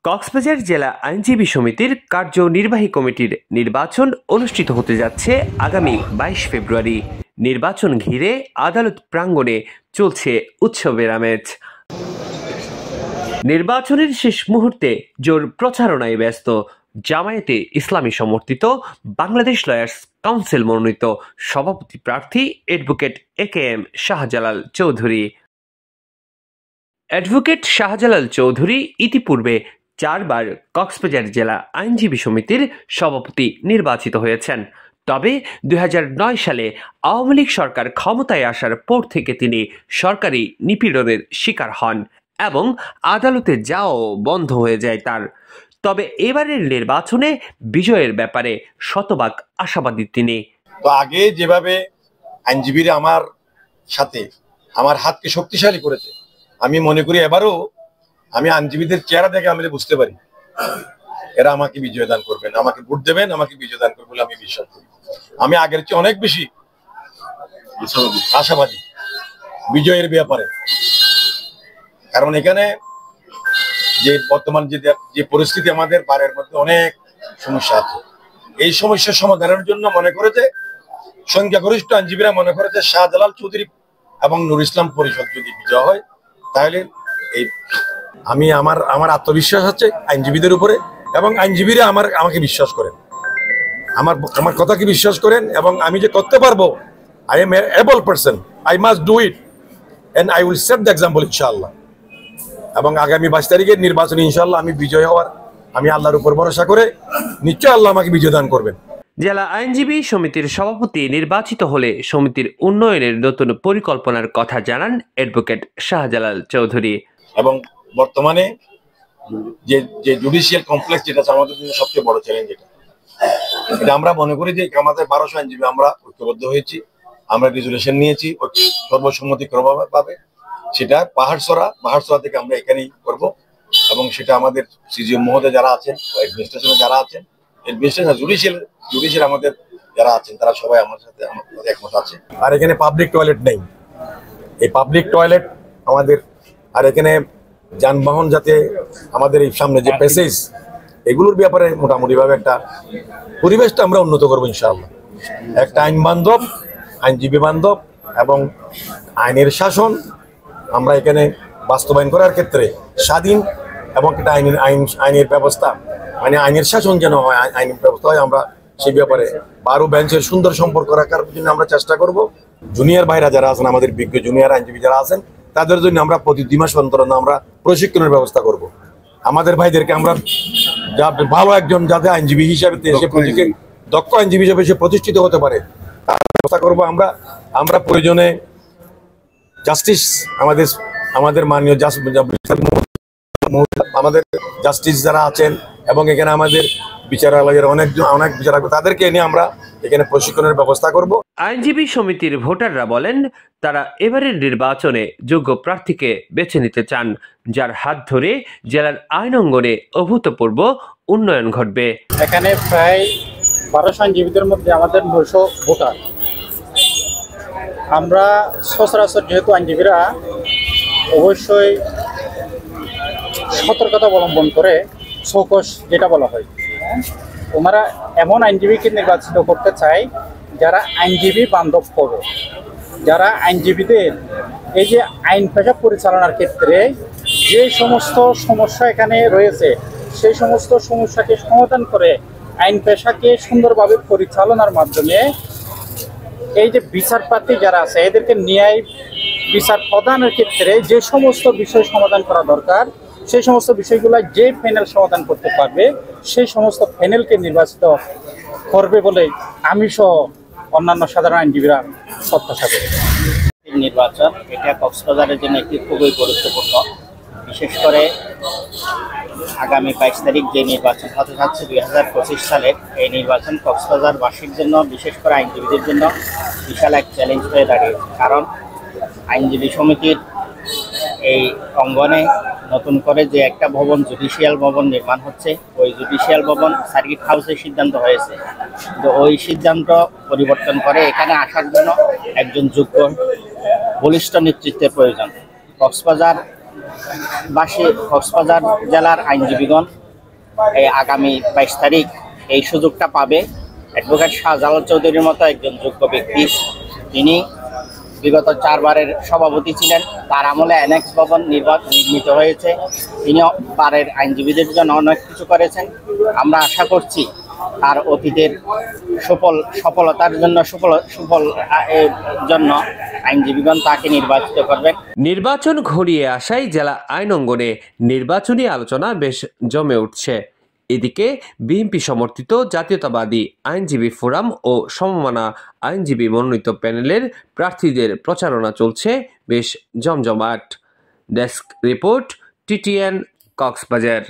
কক্সবাজার জেলা আইনজীবী সমিতির কার্যনির্বাহী কমিটির নির্বাচন অনুষ্ঠিত হতে যাচ্ছে আগামী 22 ফেব্রুয়ারি। নির্বাচন ঘিরে আদালত প্রাঙ্গণে চলছে উৎসবের আমেজ। নির্বাচনের শেষ মুহূর্তে জোর প্রচারণায় ব্যস্ত জামায়াতে ইসলামী সমর্থিত বাংলাদেশ লয়ার্স কাউন্সিল মনোনীত সভাপতি প্রার্থী advocate AKM Shahjalal Chowdhury. Advocate Shahjalal Chowdhury ইতিপূর্বে 4 বার কক্সবাজার জেলা আইনজীবী সমিতির সভাপতি নির্বাচিত হয়েছেন। তবে 2009 সালে আওয়ামী লীগ সরকার ক্ষমতায় আসার পর থেকে তিনি সরকারি নিপীড়নের শিকার হন এবং আদালতে যাওয়াও বন্ধ হয়ে যায় তার। তবে এবারের নির্বাচনে বিজয়ের ব্যাপারে শতভাগ আশাবাদী তিনি। তো আগে যেভাবে আইনজীবীরা আমার সাথে আমার হাতকে শক্তিশালী করেছে, আমি মনে করি এবারও আমি আইনজীবীদের চেহারা দেখে আমি বুঝতে পারি এরা আমাকে বিজয় দান করবেন, আমাকে ভোট দেবেন, আমাকে বিজয় দান করবেন বলে আমি বিশ্বাস করি। আমি আগের চেয়ে অনেক বেশি আশাবাদী বিজয়ের ব্যাপারে। কারণ এখানে যে বর্তমান যে পরিস্থিতি আমাদের বারের মধ্যে অনেক সমস্যা আছে, এই সমস্যার সমাধানের জন্য মনে করেছে সংখ্যাগরিষ্ঠ আইনজীবীরা মনে করেছে শাহজালাল চৌধুরী এবং নুর ইসলাম পরিষদ যদি বিজয় হয় তাহলে এই আমি আমার আত্মবিশ্বাস আছে আইনজীবীদের উপরে, এবং আইনজীবীরা আমাকে বিশ্বাস করেন, আমার কথাকে বিশ্বাস করেন, এবং আমি যে করতে পারবো, I am able person, I must do it and I will set the example ইনশাআল্লাহ। এবং আগামী 22 তারিখের নির্বাচনে ইনশাআল্লাহ আমি বিজয় হওয়ার আমি আল্লাহর উপর ভরসা করে নিশ্চয় আল্লাহ আমাকে বিজয় দান করবেন। জেলা আইনজীবী সমিতির সভাপতি নির্বাচিত হলে সমিতির উন্নয়নের নতুন পরিকল্পনার কথা জানান অ্যাডভোকেট শাহজালাল চৌধুরী। এবং বর্তমানে যে জুডিশিয়াল কমপ্লেক্স যেটা আমাদের জন্য সবচেয়ে বড় চ্যালেঞ্জ, এটা আমরা মনে করি যে আমাদের 1200 আইনজীবী আমরা ঐক্যবদ্ধ হয়েছি, আমরা রেজুলেশন নিয়েছি সর্বসম্মতি ক্রমভাবে, সেটা পাহাড়ছড়া থেকে আমরা এখানেই করব। এবং সেটা আমাদের সিজিএম মহোদয় যারা আছেন, অ্যাডমিনিস্ট্রেশনে যারা আছেন, জুডিশিয়াল আমাদের যারা আছেন তারা সবাই আমার সাথে একমত আছে। আর এখানে পাবলিক টয়লেট নেই, এই পাবলিক টয়লেট আমাদের, আর এখানে যানবাহন যাতে আমাদের এই সামনে যে প্যাসেজ এগুলোর ব্যাপারে মোটামুটি ভাবে একটা পরিবেশটা আমরা উন্নত করবো ইনশাআল্লাহ। একটা আইন বান্ধব, আইনজীবী বান্ধব এবং আইনের শাসন আমরা এখানে বাস্তবায়ন করার ক্ষেত্রে স্বাধীন এবং একটা আইনের ব্যবস্থা, মানে আইনের শাসন যেন হয়, আইনের ব্যবস্থা হয়, আমরা সেই ব্যাপারে 12 বেঞ্চের সুন্দর সম্পর্ক রাখার জন্য আমরা চেষ্টা করব। জুনিয়র ভাইরা যারা আছেন, আমাদের বিজ্ঞ জুনিয়র আইনজীবী যারা আছেন, তাদের জন্য আমরা প্রতি 2 মাস অন্তর আমরা প্রশিক্ষণের ব্যবস্থা করব। আমাদের ভাইদেরকে আমরা ভালো একজন যাতে আইনজীবী হিসাবে দক্ষ আইনজীবী হিসেবে সে প্রতিষ্ঠিত হতে পারে তার ব্যবস্থা করব। আমরা প্রয়োজনে জাস্টিস আমাদের মাননীয় আমাদের জাস্টিস যারা আছেন এবং এখানে আমাদের বিচারালয়ের অনেক বিচারক, তাদেরকে নিয়ে আমরা এখানে প্রশিক্ষণের ব্যবস্থা করব। আইনজীবী সমিতির ভোটাররা বলেন তারা এবারের নির্বাচনে যোগ্য প্রার্থীকে বেছে নিতে চান, যার হাত ধরে জেলার আইন অঙ্গনে অভূতপূর্ব উন্নয়ন ঘটবে। এখানে প্রায় 1200 আইনজীবীদের মধ্যে আমাদের 900 ভোটার। আমরা সচরাচর যেহেতু আইনজীবীরা অবশ্যই সতর্কতা অবলম্বন করে চৌকস যেটা বলা হয়, ওনারা এমন আইনজীবীকে নির্বাচিত করতে চায় যারা আইনজীবী বান্ধব হবে, যারা আইনজীবীদের এই যে আইন পেশা পরিচালনার ক্ষেত্রে যে সমস্ত সমস্যা এখানে রয়েছে সেই সমস্ত সমস্যাকে সমাধান করে আইন পেশাকে সুন্দরভাবে পরিচালনার মাধ্যমে এই যে বিচারপ্রার্থী যারা আছে এদেরকে ন্যায় বিচার প্রদানের ক্ষেত্রে যে সমস্ত বিষয় সমাধান করা দরকার সেই সমস্ত বিষয়গুলো যে প্যানেল সমাধান করতে পারবে সেই সমস্ত প্যানেলকে নির্বাচিত করবে বলে আমি সহ অন্যান্য সাধারণ আইনজীবীরা প্রত্যাশা করি। নির্বাচন এটা কক্সবাজারের জন্য একটি খুবই গুরুত্বপূর্ণ, বিশেষ করে আগামী 22 তারিখ যে নির্বাচন হতে যাচ্ছে 2025 সালের, এই নির্বাচন কক্সবাজারবাসীর জন্য, বিশেষ করে আইনজীবীদের জন্য বিশাল এক চ্যালেঞ্জ হয়ে দাঁড়িয়েছে। কারণ আইনজীবী সমিতির এই অঙ্গনে নতুন করে যে একটা ভবন, জুডিশিয়াল ভবন নির্মাণ হচ্ছে, ওই জুডিশিয়াল ভবন সার্কিট হাউসের সিদ্ধান্ত হয়েছে, তো ওই সিদ্ধান্ত পরিবর্তন করে এখানে আসার জন্য একজন যোগ্য বলিষ্ঠ নেতৃত্বের প্রয়োজন। কক্সবাজার বাসী কক্সবাজার জেলার আইনজীবীগণ এই আগামী 22 তারিখ এই সুযোগটা পাবে। অ্যাডভোকেট শাহজালাল চৌধুরীর মতো একজন যোগ্য ব্যক্তি, তিনি বিগত 4 বারের সভাপতি ছিলেন, তার আমলে অ্যানেক্স ভবন নির্মিত হয়েছে, তিনি বারের আইনজীবীদের জন্য অনেক কিছু করেছেন। আমরা আশা করছি তার অতীতের সফলতার জন্য আইনজীবীগণ তাকে নির্বাচিত করবেন। নির্বাচন ঘনিয়ে আসায় জেলা আইন অঙ্গনে নির্বাচনী আলোচনা বেশ জমে উঠছে। এদিকে বিএনপি সমর্থিত জাতীয়তাবাদী আইনজীবী ফোরাম ও সমমানা আইনজীবী মনোনীত প্যানেলের প্রার্থীদের প্রচারণা চলছে বেশ জমজমাট। Desk report, TTN, Cox's Bazar.